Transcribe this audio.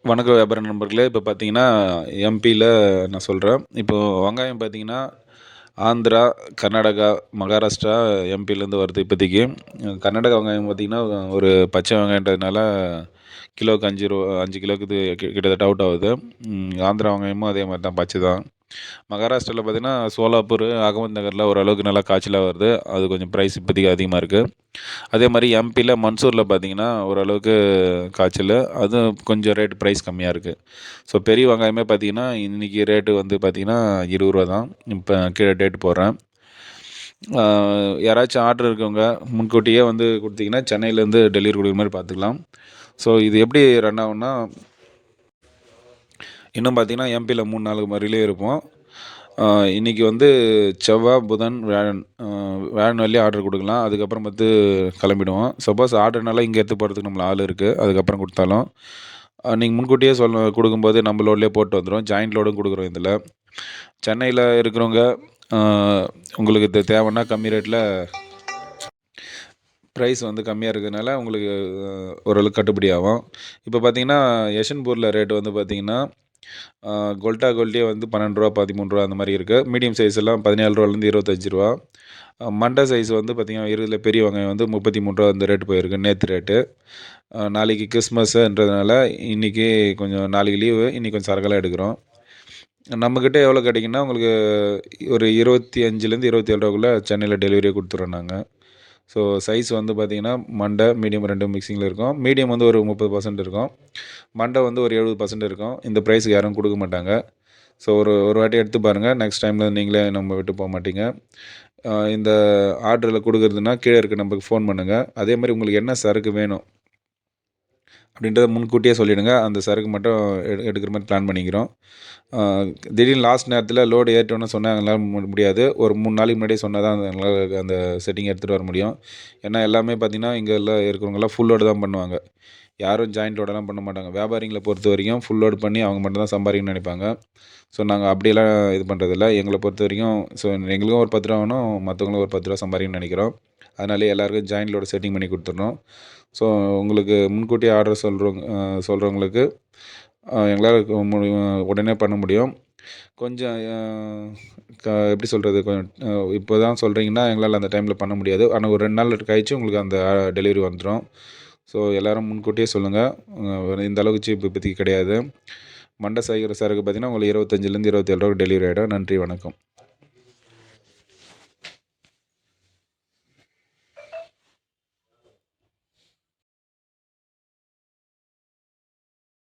வணக்கம் வியாபார நண்பர்களே. இப்போ பார்த்தீங்கன்னா, எம்பியில நான் சொல்றேன். இப்போ வெங்காயம் பார்த்தீங்கன்னா, ஆந்திரா, கர்நாடகா, மகாராஷ்டிரா, எம்பிலேருந்து வருது இப்போதைக்கு. கர்நாடகா வெங்காயம் பார்த்தீங்கன்னா, ஒரு பச்சை வெங்காயன்றதுனால கிலோவுக்கு ரூ. 5 கிலோவுக்கு இது கிட்டத்தட்ட அவுட் ஆகுது. ஆந்திரா வெங்காயமும் அதே மாரி தான் பச்சை தான். மகாராஷ்டிரால பார்த்தீங்கன்னா, சோலாப்பூர், அகமது நகர்ல ஓரளவுக்கு நல்லா காய்ச்சலா வருது. அது கொஞ்சம் ப்ரைஸ் இப்போதைக்கு அதிகமாக இருக்குது. அதே மாதிரி எம்பியில் மன்சூரில் பார்த்தீங்கன்னா ஓரளவுக்கு காய்ச்சல், அதுவும் கொஞ்சம் ரேட் ப்ரைஸ் கம்மியாக இருக்குது. ஸோ பெரிய வெங்காயமே பார்த்தீங்கன்னா இன்றைக்கி ரேட்டு வந்து பார்த்தீங்கன்னா ரூ. 20 தான். இப்போ கீழே டேட் போடுறேன். யாராச்சும் ஆர்டர் இருக்கவங்க முன்கூட்டியே வந்து கொடுத்தீங்கன்னா சென்னையிலேருந்து டெலிவரி கொடுக்குற மாதிரி பார்த்துக்கலாம். ஸோ இது எப்படி ரன் ஆகும்னா, இன்னும் பார்த்தீங்கன்னா எம்பியில் 3-4 மாதிரிலே இருப்போம். இன்றைக்கி வந்து செவ்வாய், புதன், வியாழன், வியாழன் வெள்ளி ஆர்டர் கொடுக்கலாம். அதுக்கப்புறம் பார்த்து கிளம்பிடுவோம். சப்போஸ் ஆர்டர்னால இங்கே எடுத்து போகிறதுக்கு நம்மள ஆள் இருக்குது. அதுக்கப்புறம் கொடுத்தாலும் நீங்கள் முன்கூட்டியே கொடுக்கும்போது நம்ம லோட்லேயே போட்டு வந்துடும். ஜாயிண்ட் லோடும் கொடுக்குறோம் இதில். சென்னையில் இருக்கிறவங்க உங்களுக்கு இது தேவைன்னா கம்மி ரேட்டில் ப்ரைஸ் வந்து கம்மியாக இருக்கிறதுனால உங்களுக்கு ஓரளவுக்கு கட்டுப்படி ஆகும். இப்போ பார்த்தீங்கன்னா யஷன்பூரில் ரேட்டு வந்து பார்த்தீங்கன்னா கொல்ட்டா கோல்ட்டியே வந்து ரூ. 12, ரூ. 13 அந்த மாதிரி இருக்குது. மீடியம் சைஸ் எல்லாம் ரூ. 17லேருந்து ரூ. 25. மண்டை சைஸ் வந்து பார்த்திங்கன்னா இதில் பெரிய வெங்காயம் வந்து ரூ. 33 அந்த ரேட்டு போயிருக்கு நேற்று ரேட்டு. நாளைக்கு கிறிஸ்மஸ்ன்றதுனால இன்றைக்கி கொஞ்சம் நாளைக்கு லீவு, இன்றைக்கி கொஞ்சம் சரக்கெல்லாம் எடுக்கிறோம். நம்மக்கிட்ட எவ்வளோ கிடைக்குன்னா உங்களுக்கு ஒரு 25லேருந்து 27 ரூபாக்குள்ளே சென்னையில் டெலிவரியே கொடுத்துட்றோம் நாங்கள். ஸோ சைஸ் வந்து பார்த்திங்கன்னா மண்டை, மீடியம் 2 மிக்சிங்கில் இருக்கும். மீடியம் வந்து ஒரு 30% இருக்கும். மண்டை வந்து ஒரு 70% இருக்கும். இந்த ப்ரைஸுக்கு யாரும் கொடுக்க மாட்டாங்க. ஸோ ஒரு வாட்டி எடுத்து பாருங்கள். நெக்ஸ்ட் டைமில் நீங்களே நம்ம விட்டு போக மாட்டீங்க. இந்த ஆர்டரில் கொடுக்குறதுனா கீழே இருக்க நம்பருக்கு ஃபோன் பண்ணுங்கள். அதே மாதிரி உங்களுக்கு என்ன சரக்கு வேணும் அப்படின்றத முன்கூட்டியே சொல்லிவிடுங்க. அந்த சரக்கு மட்டும் எடுக்கிற மாதிரி பிளான் பண்ணிக்கிறோம். திடீர்னு லாஸ்ட் நேரத்தில் லோடு ஏற்றோன்னு சொன்னால் எங்களால் முடியாது. ஒரு 3 நாளைக்கு முன்னாடியே சொன்னால் தான் எங்களால் அந்த செட்டிங் எடுத்துகிட்டு வர முடியும். ஏன்னா எல்லாமே பார்த்திங்கன்னா இங்கே எல்லாம் இருக்கிறவங்கலாம் ஃபுல் லோடு தான் பண்ணுவாங்க. யாரும் ஜாயிண்ட் லோடெல்லாம் பண்ண மாட்டாங்க. வியாபாரிங்களை பொறுத்த வரைக்கும் ஃபுல் லோடு பண்ணி அவங்க மட்டும் தான் சம்பாதிக்கணும்னு நினைப்பாங்க. ஸோ நாங்கள் அப்படியெல்லாம் இது பண்ணுறதில்ல. எங்களை பொறுத்த வரைக்கும் ஸோ எங்களுக்கும் ஒரு 10 ரூபா வேணும், மற்றவங்களுக்கும் ஒரு 10 ரூபா சம்பாதிக்கணும்னு நினைக்கிறோம். அதனாலே எல்லாருக்கும் ஜாயிண்ட் லோடு செட்டிங் பண்ணி கொடுத்துட்றோம். ஸோ உங்களுக்கு முன்கூட்டியே ஆர்டர் சொல்கிறவங்களுக்கு எங்களால் உடனே பண்ண முடியும். கொஞ்சம் எப்படி சொல்கிறது, கொஞ்சம் இப்போ தான் சொல்கிறீங்கன்னா எங்களால் அந்த டைமில் பண்ண முடியாது. ஆனால் ஒரு 2 நாள் கழிச்சு உங்களுக்கு அந்த டெலிவரி வந்துடும். ஸோ எல்லோரும் முன்கூட்டியே சொல்லுங்கள். இந்த அளவுக்கு சீப் இப்போதைக்கு கிடையாது. மண்டை சரக்கு பார்த்திங்கன்னா உங்களுக்கு 25லேருந்து 27 ரூபாய்க்கு டெலிவரி ஆகிடும். நன்றி, வணக்கம்.